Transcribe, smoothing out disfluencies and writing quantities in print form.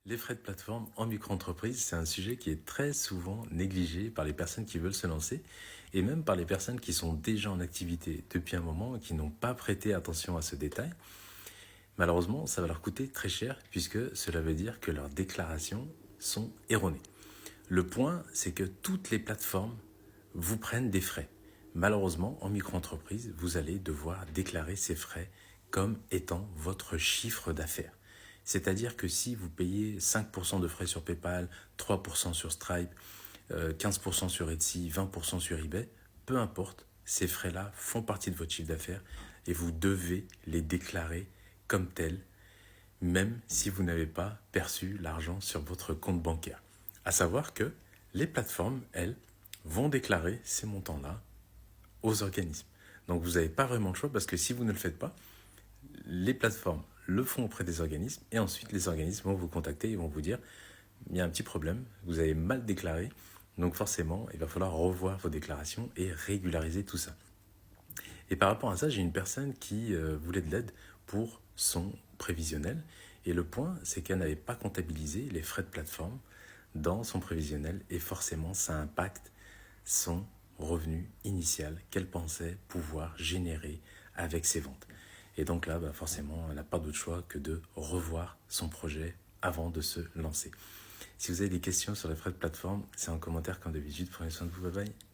Les frais de plateforme en micro-entreprise, c'est un sujet qui est très souvent négligé par les personnes qui veulent se lancer et même par les personnes qui sont déjà en activité depuis un moment et qui n'ont pas prêté attention à ce détail. Malheureusement, ça va leur coûter très cher puisque cela veut dire que leurs déclarations sont erronées. Le point, c'est que toutes les plateformes vous prennent des frais. Malheureusement, en micro-entreprise, vous allez devoir déclarer ces frais comme étant votre chiffre d'affaires. C'est-à-dire que si vous payez 5% de frais sur PayPal, 3% sur Stripe, 15% sur Etsy, 20% sur eBay, peu importe, ces frais-là font partie de votre chiffre d'affaires et vous devez les déclarer comme tels, même si vous n'avez pas perçu l'argent sur votre compte bancaire. À savoir que les plateformes, elles, vont déclarer ces montants-là aux organismes. Donc vous n'avez pas vraiment le choix parce que si vous ne le faites pas, les plateformes le font auprès des organismes et ensuite les organismes vont vous contacter et vont vous dire il y a un petit problème, vous avez mal déclaré, donc forcément il va falloir revoir vos déclarations et régulariser tout ça. Et par rapport à ça, j'ai une personne qui voulait de l'aide pour son prévisionnel et le point c'est qu'elle n'avait pas comptabilisé les frais de plateforme dans son prévisionnel et forcément ça impacte son revenu initial qu'elle pensait pouvoir générer avec ses ventes. Et donc là, forcément, elle n'a pas d'autre choix que de revoir son projet avant de se lancer. Si vous avez des questions sur les frais de plateforme, c'est en commentaire comme d'habitude. Prenez soin de vous, bye bye.